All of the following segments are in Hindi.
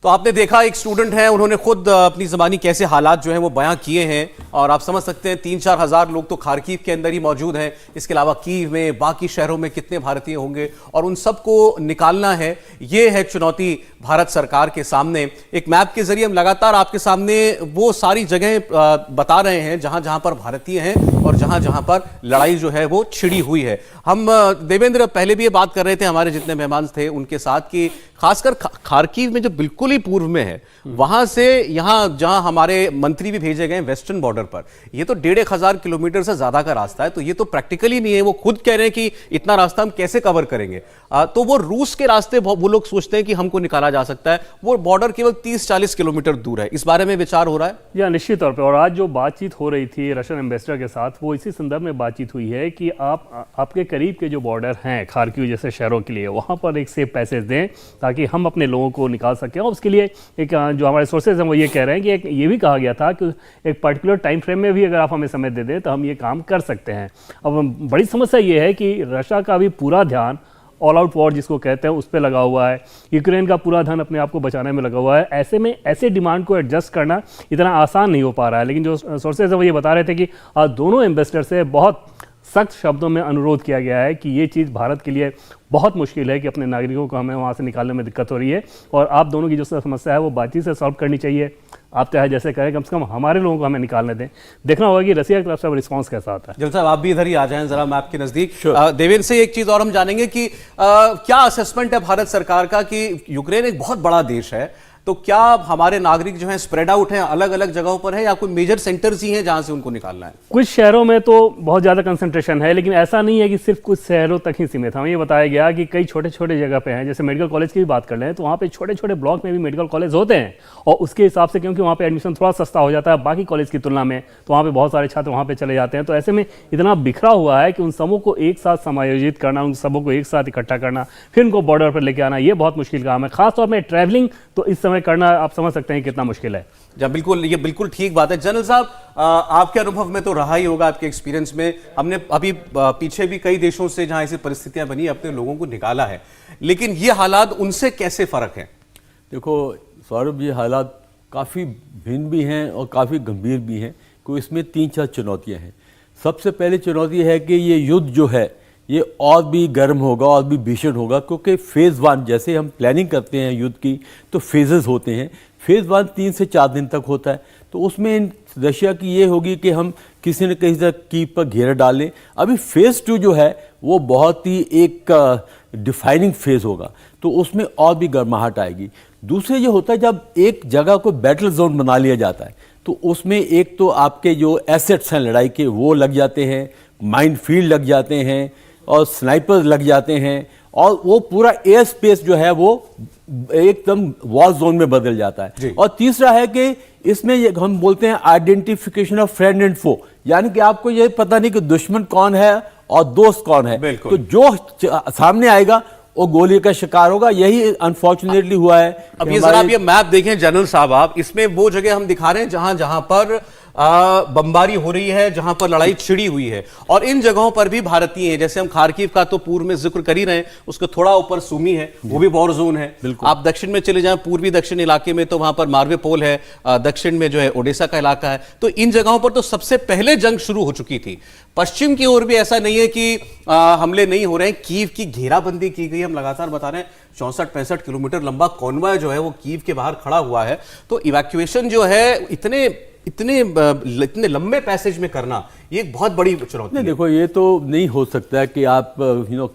तो आपने देखा एक स्टूडेंट है, उन्होंने खुद अपनी ज़बानी कैसे हालात जो हैं वो बयां किए हैं और आप समझ सकते हैं 3-4 हज़ार लोग तो खार्किव के अंदर ही मौजूद हैं। इसके अलावा कीव में, बाकी शहरों में कितने भारतीय होंगे और उन सबको निकालना है। ये है चुनौती भारत सरकार के सामने। एक मैप के जरिए हम लगातार आपके सामने वो सारी जगह बता रहे हैं जहां जहां पर भारतीय हैं और जहां जहां पर लड़ाई जो है वो छिड़ी हुई है। हम देवेंद्र पहले भी ये बात कर रहे थे हमारे जितने मेहमान थे उनके साथ कि खासकर खार्किव में जो बिल्कुल ही पूर्व में है, वहां से यहां जहां हमारे मंत्री भी भेजे गए वेस्टर्न बॉर्डर पर, ये तो 1,500 किलोमीटर से ज्यादा का रास्ता है। तो ये तो प्रैक्टिकली नहीं है। वो खुद कह रहे हैं कि इतना रास्ता हम कैसे कवर करेंगे। तो वो रूस के रास्ते वो लोग सोचते हैं कि हमको निकाला जा सकता है। वो बॉर्डर केवल 30-40 किलोमीटर दूर है। इस बारे में विचार हो रहा है या निश्चित तौर पर। और आज जो बातचीत हो रही थी रशियन एम्बेसडर के साथ, वो इसी संदर्भ में बातचीत हुई है कि आपके करीब के जो बॉर्डर हैं खार्किव जैसे शहरों के लिए, वहां पर एक सेफ पैसेज दें ताकि हम अपने लोगों को निकाल सकें। और उसके लिए एक जो हमारे सोर्सेज हैं वो ये कह रहे हैं कि एक ये भी कहा गया था कि एक पर्टिकुलर टाइम फ्रेम में भी अगर आप हमें समय दे दें तो हम ये काम कर सकते हैं। अब बड़ी समस्या ये है कि रशिया का भी पूरा ध्यान ऑल आउट वॉर जिसको कहते हैं उस पर लगा हुआ है। यूक्रेन का पूरा ध्यान अपने आप को बचाने में लगा हुआ है। ऐसे में ऐसे डिमांड को एडजस्ट करना इतना आसान नहीं हो पा रहा है। लेकिन जो सोर्सेज हैं वो ये बता रहे थे कि दोनों एम्बेसडर से बहुत सख्त शब्दों में अनुरोध किया गया है कि ये चीज़ भारत के लिए बहुत मुश्किल है कि अपने नागरिकों को हमें वहाँ से निकालने में दिक्कत हो रही है और आप दोनों की जो समस्या है वो बातचीत से सॉल्व करनी चाहिए। आप चाहे जैसे कहें, कम से कम हमारे लोगों को हमें निकालने दें। देखना होगा कि रसिया की तरफ से रिस्पॉन्स कैसा आता है। जल साहब आप भी इधर ही आ जाएं जरा मैप के नजदीक। देवेंद्र से एक चीज और हम जानेंगे कि क्या असेसमेंट है भारत सरकार का कि यूक्रेन एक बहुत बड़ा देश है, तो क्या हमारे नागरिक जो हैं स्प्रेड आउट हैं, अलग अलग जगहों पर है या कोई मेजर सेंटर्स ही हैं जहां से उनको निकालना है? कुछ शहरों में तो बहुत ज़्यादा कंसंट्रेशन है, लेकिन ऐसा नहीं है कि सिर्फ कुछ शहरों तक ही सीमित है। हमें ये बताया गया कि कई छोटे छोटे जगह पे हैं। जैसे मेडिकल कॉलेज की भी बात कर लें तो वहाँ पे छोटे छोटे ब्लॉक में भी मेडिकल कॉलेज होते हैं और उसके हिसाब से क्योंकि वहाँ पे एडमिशन थोड़ा सस्ता हो जाता है बाकी कॉलेज की तुलना में, तो वहाँ पे बहुत सारे छात्र वहाँ पे चले जाते हैं। तो ऐसे में इतना बिखरा हुआ है कि उन सबों को एक साथ समायोजित करना, उन सबों को एक साथ इकट्ठा करना, फिर उनको बॉर्डर पर लेके आना, ये बहुत मुश्किल काम है। खासतौर में ट्रैवलिंग तो इस समय करना आप समझ सकते हैं कितना मुश्किल है। जब बिल्कुल, ये बिल्कुल ठीक बात है। जनरल साहब आपके अनुभव में तो रहा ही होगा, आपके एक्सपीरियंस में, हमने अभी पीछे भी कई देशों से जहां ऐसी परिस्थितियां बनी अपने लोगों को निकाला है, लेकिन ये हालात उनसे कैसे फर्क है? देखो सौरभ, ये हालात काफ़ी भिन्न भी हैं और काफ़ी गंभीर भी हैं। कोई इसमें 3-4 चुनौतियाँ हैं। सबसे पहली चुनौती है कि ये युद्ध जो है ये और भी गर्म होगा और भी भीषण होगा, क्योंकि फेज़ 1 जैसे हम प्लानिंग करते हैं युद्ध की तो फेजेस होते हैं। फेज़ 1 3 से 4 दिन तक होता है। तो उसमें रशिया की ये होगी कि हम किसी न किसी तरह कीव पर घेरा डालें। अभी फेज़ 2 जो है वो बहुत ही एक डिफाइनिंग फेज़ होगा, तो उसमें और भी गर्माहट आएगी। दूसरे ये होता है जब एक जगह को बैटल जोन बना लिया जाता है तो उसमें एक तो आपके जो एसेट्स हैं लड़ाई के वो लग जाते हैं, माइन फील्ड लग जाते हैं और स्नाइपर्स लग जाते हैं और वो पूरा एयर स्पेस जो है वो एकदम वॉर जोन में बदल जाता है। और तीसरा है कि इसमें हम बोलते हैं आइडेंटिफिकेशन ऑफ फ्रेंड एंड फो, यानी कि आपको ये पता नहीं कि दुश्मन कौन है और दोस्त कौन है। तो जो सामने आएगा वो गोली का शिकार होगा। यही अनफॉर्चुनेटली हुआ है। अब ये जरा आप ये मैप देखें जनरल साहब, आप इसमें वो जगह हम दिखा रहे हैं जहां जहां पर बमबारी हो रही है, जहां पर लड़ाई छिड़ी हुई है और इन जगहों पर भी भारतीय हैं। जैसे हम खार्किव का तो पूर्व में जिक्र कर ही रहे हैं, उसके थोड़ा ऊपर सुमी है, वो भी वॉर जोन है। आप दक्षिण में चले जाएं, पूर्वी दक्षिण इलाके में, तो वहां पर मार्वेपोल है, दक्षिण में जो है ओडेसा का इलाका है। तो इन जगहों पर तो सबसे पहले जंग शुरू हो चुकी थी। पश्चिम की ओर भी ऐसा नहीं है कि हमले नहीं हो रहे हैं। कीव की घेराबंदी की गई, हम लगातार बता रहे हैं 64-65 किलोमीटर लंबा कॉन्वॉय जो है वो कीव के बाहर खड़ा हुआ है। तो इवैक्यूएशन जो है इतने लंबे पैसेज में करना, ये एक बहुत बड़ी चुनौती है। देखो ये तो नहीं हो सकता कि आप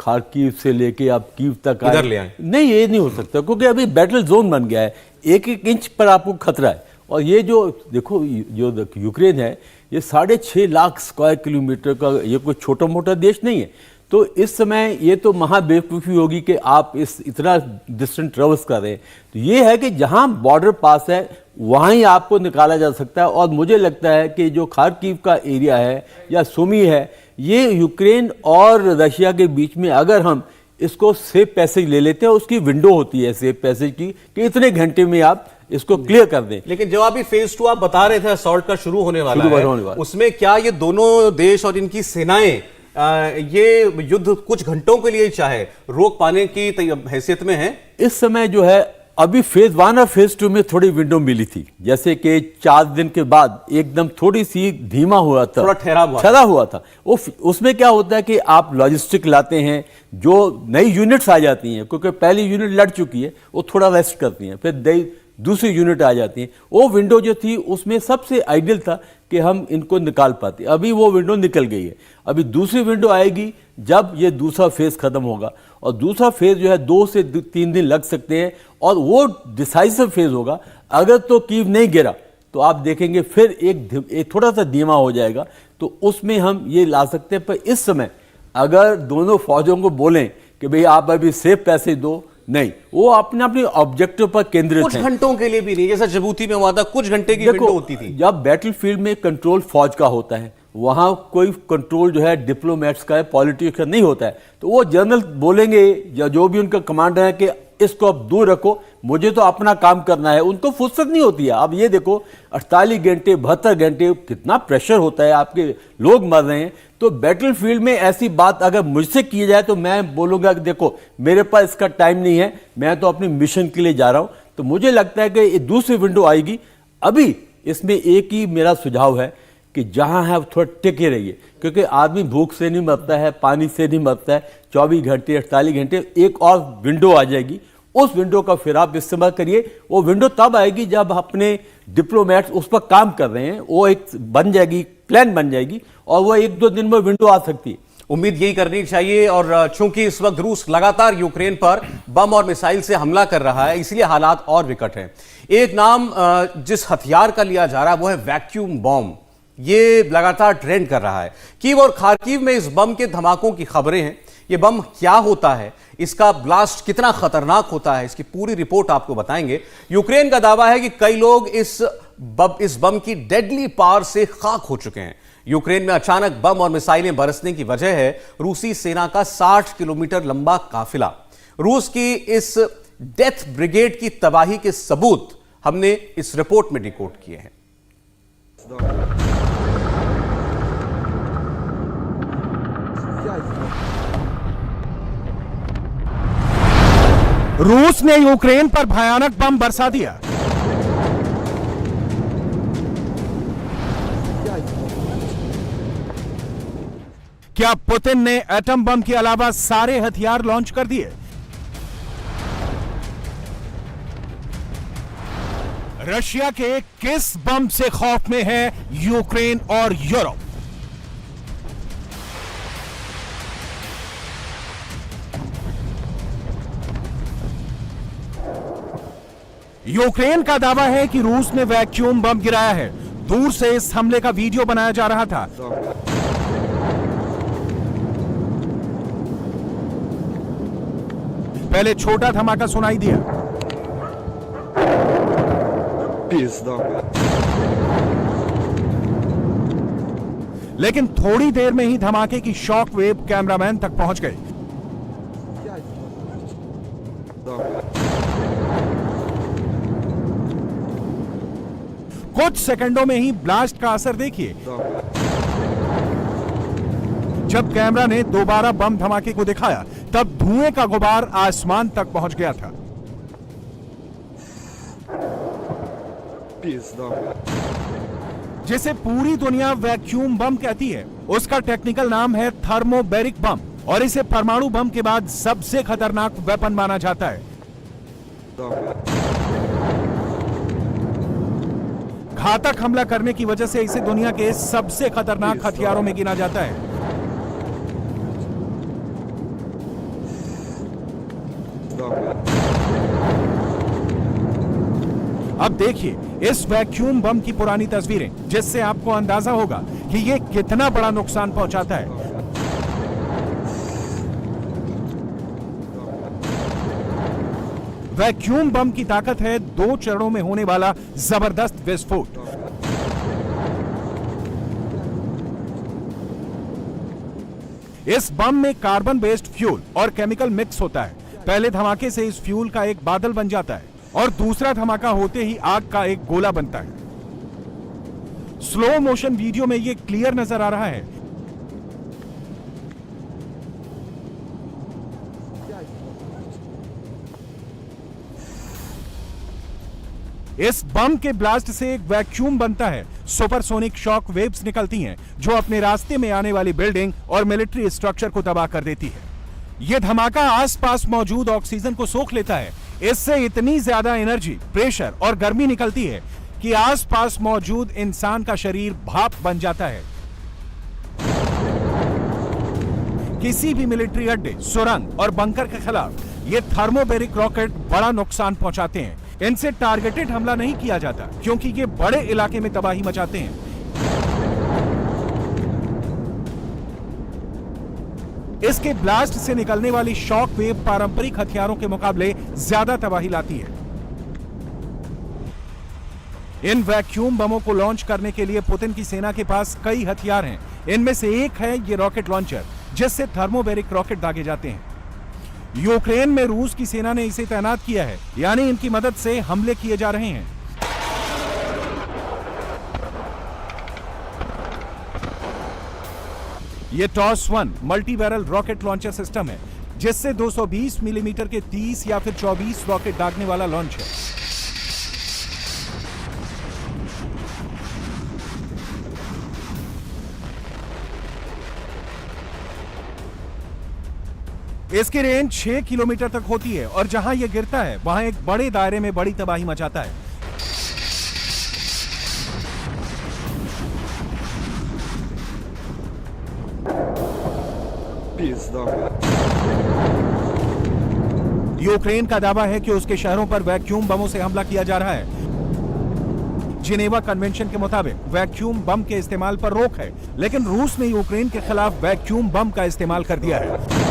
खार्किव से लेके आप कीव तक इधर ले आए। नहीं, ये नहीं हो सकता क्योंकि अभी बैटल जोन बन गया है। एक इंच पर आपको खतरा है। और ये जो देखो जो यूक्रेन है ये 6.5 लाख स्क्वायर किलोमीटर का ये कोई छोटा मोटा देश नहीं है। तो इस समय ये तो महाबेवकूफ़ी होगी कि आप इतना डिस्टेंस ट्रेवल्स कर रहे हैं। तो ये है कि जहां बॉर्डर पास है वहां ही आपको निकाला जा सकता है। और मुझे लगता है कि जो खार्किव का एरिया है या सुमी है, ये यूक्रेन और रशिया के बीच में अगर हम इसको सेफ पैसेज ले लेते हैं, उसकी विंडो होती है सेफ पैसेज की कि इतने घंटे में आप इसको क्लियर कर दें। लेकिन जब अभी फेज 2 आप बता रहे थे असॉल्ट का शुरू होने वाला है, उसमें क्या ये दोनों देश और इनकी सेनाएं ये युद्ध कुछ घंटों के लिए चाहे रोक पाने की हैसियत में है? इस समय जो है अभी फेज 1 और फेज 2 में थोड़ी विंडो मिली थी, जैसे कि 4 दिन के बाद एकदम थोड़ी सी धीमा हुआ था, थोड़ा ठहरा हुआ था। उसमें क्या होता है कि आप लॉजिस्टिक लाते हैं, जो नई यूनिट्स आ जाती हैं, क्योंकि पहली यूनिट लड़ चुकी है, वो थोड़ा रेस्ट करती हैं, फिर दूसरी यूनिट आ जाती है। वो विंडो जो थी उसमें सबसे आइडियल था कि हम इनको निकाल पाते। अभी वो विंडो निकल गई है। अभी दूसरी विंडो आएगी जब ये दूसरा फेज खत्म होगा, और दूसरा फेज जो है 2 से 3 दिन लग सकते हैं, और वो डिसाइसिव फेज होगा। अगर तो कीव नहीं गिरा तो आप देखेंगे फिर एक थोड़ा सा धीमा हो जाएगा, तो उसमें हम ये ला सकते हैं। पर इस समय अगर दोनों फौजों को बोलें कि भाई आप अभी सिर्फ पैसे दो, नहीं, वो अपने अपने ऑब्जेक्टिव पर केंद्रित कुछ घंटों के लिए भी नहीं, जैसा जिबूती में हुआ था, कुछ घंटे की विंडो होती थी। जब बैटलफील्ड में कंट्रोल फौज का होता है, वहां कोई कंट्रोल जो है डिप्लोमेट्स का है, पॉलिटिक्स का नहीं होता है, तो वो जनरल बोलेंगे या जो भी उनका कमांडर है कि इसको अब दूर रखो, मुझे तो अपना काम करना है। उनको फुर्सत नहीं होती है। अब ये देखो 48 घंटे 72 घंटे कितना प्रेशर होता है, आपके लोग मर रहे हैं। तो बैटलफील्ड में ऐसी बात अगर मुझसे की जाए तो मैं बोलूंगा कि देखो मेरे पास इसका टाइम नहीं है, मैं तो अपने मिशन के लिए जा रहा हूं। तो मुझे लगता है कि ये दूसरी विंडो आएगी। अभी इसमें एक ही मेरा सुझाव है कि जहां है थोड़ा टिके रहिए, क्योंकि आदमी भूख से नहीं मरता है, पानी से नहीं मरता है। 24 घंटे 48 घंटे एक और विंडो आ जाएगी, उस विंडो का फिर आप इस्तेमाल करिए। वो विंडो तब आएगी जब अपने डिप्लोमेट्स उस पर काम कर रहे हैं, वो एक बन जाएगी, प्लान बन जाएगी, और वो 1-2 दिन में विंडो आ सकती है। उम्मीद यही करनी चाहिए। और चूंकि इस वक्त रूस लगातार यूक्रेन पर बम और मिसाइल से हमला कर रहा है, इसलिए हालात और विकट हैं। एक नाम जिस हथियार का लिया जा रहा है वो है वैक्यूम बॉम्ब। ये लगातार ट्रेंड कर रहा है। कीव और खार्किव में इस बम के धमाकों की खबरें हैं। ये बम क्या होता है, इसका ब्लास्ट कितना खतरनाक होता है, इसकी पूरी रिपोर्ट आपको बताएंगे। यूक्रेन का दावा है कि कई लोग इस बम की डेडली पावर से खाक हो चुके हैं। यूक्रेन में अचानक बम और मिसाइलें बरसने की वजह है रूसी सेना का 60 किलोमीटर लंबा काफिला। रूस की इस डेथ ब्रिगेड की तबाही के सबूत हमने इस रिपोर्ट में डिकोड किए हैं। रूस ने यूक्रेन पर भयानक बम बरसा दिया। क्या पुतिन ने एटम बम के अलावा सारे हथियार लॉन्च कर दिए? रशिया के किस बम से खौफ में है यूक्रेन और यूरोप? यूक्रेन का दावा है कि रूस ने वैक्यूम बम गिराया है। दूर से इस हमले का वीडियो बनाया जा रहा था। पहले छोटा धमाका सुनाई दिया, लेकिन थोड़ी देर में ही धमाके की शॉक वेव कैमरामैन तक पहुंच गई। कुछ सेकंडों में ही ब्लास्ट का असर देखिए। जब कैमरा ने दोबारा बम धमाके को दिखाया, तब धुएं का गुबार आसमान तक पहुंच गया था। जिसे पूरी दुनिया वैक्यूम बम कहती है, उसका टेक्निकल नाम है थर्मोबैरिक बम, और इसे परमाणु बम के बाद सबसे खतरनाक वेपन माना जाता है। घातक हमला करने की वजह से इसे दुनिया के सबसे खतरनाक हथियारों में गिना जाता है। अब देखिए इस वैक्यूम बम की पुरानी तस्वीरें, जिससे आपको अंदाजा होगा कि यह कितना बड़ा नुकसान पहुंचाता है। वैक्यूम बम की ताकत है 2 चरणों में होने वाला जबरदस्त विस्फोट। इस बम में कार्बन बेस्ड फ्यूल और केमिकल मिक्स होता है। पहले धमाके से इस फ्यूल का एक बादल बन जाता है, और दूसरा धमाका होते ही आग का एक गोला बनता है। स्लो मोशन वीडियो में यह क्लियर नजर आ रहा है। इस बम के ब्लास्ट से एक वैक्यूम बनता है, सुपरसोनिक शॉक वेव्स निकलती हैं जो अपने रास्ते में आने वाली बिल्डिंग और मिलिट्री स्ट्रक्चर को तबाह कर देती है। यह धमाका आसपास मौजूद ऑक्सीजन को सोख लेता है। इससे इतनी ज्यादा एनर्जी, प्रेशर और गर्मी निकलती है कि आसपास मौजूद इंसान का शरीर भाप बन जाता है। किसी भी मिलिट्री अड्डे, सुरंग और बंकर के खिलाफ ये थर्मोबैरिक रॉकेट बड़ा नुकसान पहुंचाते हैं। इनसे टारगेटेड हमला नहीं किया जाता क्योंकि ये बड़े इलाके में तबाही मचाते हैं। इसके ब्लास्ट से निकलने वाली शॉक वेव पारंपरिक हथियारों के मुकाबले ज्यादा तबाही लाती है। इन वैक्यूम बमों को लॉन्च करने के लिए पुतिन की सेना के पास कई हथियार हैं। इनमें से एक है ये रॉकेट लॉन्चर, जिससे थर्मोबैरिक रॉकेट दागे जाते हैं। यूक्रेन में रूस की सेना ने इसे तैनात किया है, यानी इनकी मदद से हमले किए जा रहे हैं। यह TOS one multi barrel rocket launcher system है, जिससे 220 मिलीमीटर के 30 या फिर 24 रॉकेट दागने वाला लॉन्च है। इसकी रेंज 6 किलोमीटर तक होती है और जहां यह गिरता है वहां एक बड़े दायरे में बड़ी तबाही मचाता है। यूक्रेन का दावा है कि उसके शहरों पर वैक्यूम बमों से हमला किया जा रहा है। जिनेवा कन्वेंशन के मुताबिक वैक्यूम बम के इस्तेमाल पर रोक है, लेकिन रूस ने यूक्रेन के खिलाफ वैक्यूम बम का इस्तेमाल कर दिया है।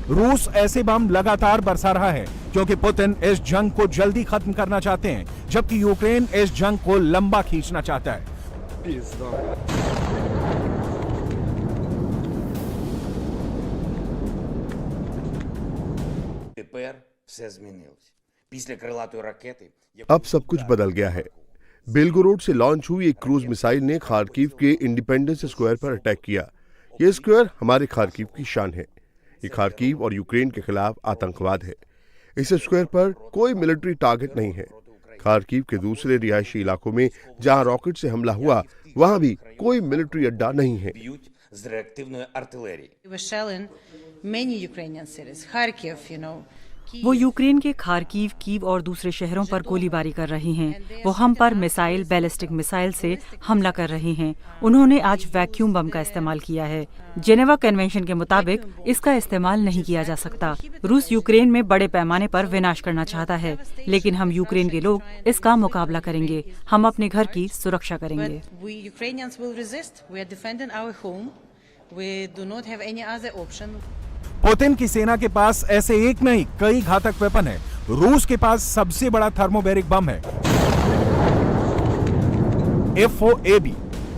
रूस ऐसे बम लगातार बरसा रहा है क्योंकि पुतिन इस जंग को जल्दी खत्म करना चाहते हैं, जबकि यूक्रेन इस जंग को लंबा खींचना चाहता है। अब सब कुछ बदल गया है। बेलगोरोड से लॉन्च हुई एक क्रूज मिसाइल ने खार्किव के इंडिपेंडेंस स्क्वायर पर अटैक किया। यह स्क्वायर हमारे खार्किव की शान है। ये खार्किव और यूक्रेन के खिलाफ आतंकवाद है। इस स्क्वायर पर कोई मिलिट्री टारगेट नहीं है। खार्किव के दूसरे रिहायशी इलाकों में जहां रॉकेट से हमला हुआ, वहां भी कोई मिलिट्री अड्डा नहीं है। वो यूक्रेन के खार्किव, कीव और दूसरे शहरों पर गोलीबारी कर रहे हैं। वो हम पर मिसाइल, बैलिस्टिक मिसाइल से हमला कर रहे हैं। उन्होंने आज वैक्यूम बम का इस्तेमाल किया है। जेनेवा कन्वेंशन के मुताबिक इसका इस्तेमाल नहीं किया जा सकता। रूस यूक्रेन में बड़े पैमाने पर विनाश करना चाहता है, लेकिन हम यूक्रेन के लोग इसका मुकाबला करेंगे। हम अपने घर की सुरक्षा करेंगे। पुतिन की सेना के पास ऐसे एक नहीं कई घातक वेपन है। रूस के पास सबसे बड़ा थर्मोबैरिक बम है FOAB,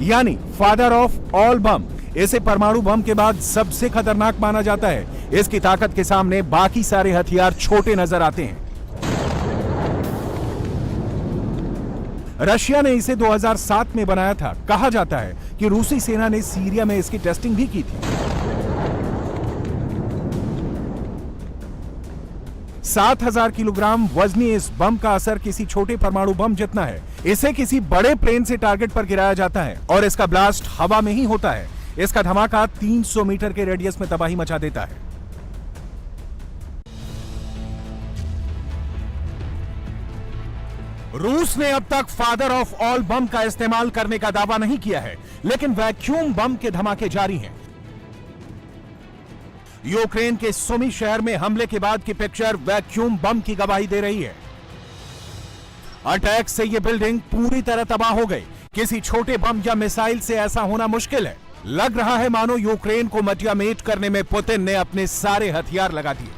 यानी फादर ऑफ ऑल बम। इसे परमाणु बम के बाद सबसे खतरनाक माना जाता है। इसकी ताकत के सामने बाकी सारे हथियार छोटे नजर आते हैं। रशिया ने इसे 2007 में बनाया था। कहा जाता है कि रूसी सेना ने सीरिया में इसकी टेस्टिंग भी की थी। 7000 किलोग्राम वजनी इस बम का असर किसी छोटे परमाणु बम जितना है। इसे किसी बड़े प्लेन से टारगेट पर गिराया जाता है और इसका ब्लास्ट हवा में ही होता है। इसका धमाका 300 मीटर के रेडियस में तबाही मचा देता है। रूस ने अब तक फादर ऑफ ऑल बम का इस्तेमाल करने का दावा नहीं किया है, लेकिन वैक्यूम बम के धमाके जारी हैं। यूक्रेन के सुमी शहर में हमले के बाद की पिक्चर वैक्यूम बम की गवाही दे रही है। अटैक से यह बिल्डिंग पूरी तरह तबाह हो गई। किसी छोटे बम या मिसाइल से ऐसा होना मुश्किल है। लग रहा है मानो यूक्रेन को मटियामेट करने में पुतिन ने अपने सारे हथियार लगा दिए।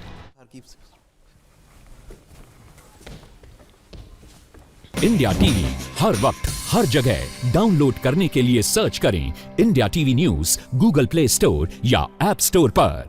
इंडिया टीवी हर वक्त हर जगह डाउनलोड करने के लिए सर्च करें India TV news Google play store या ऐप स्टोर पर।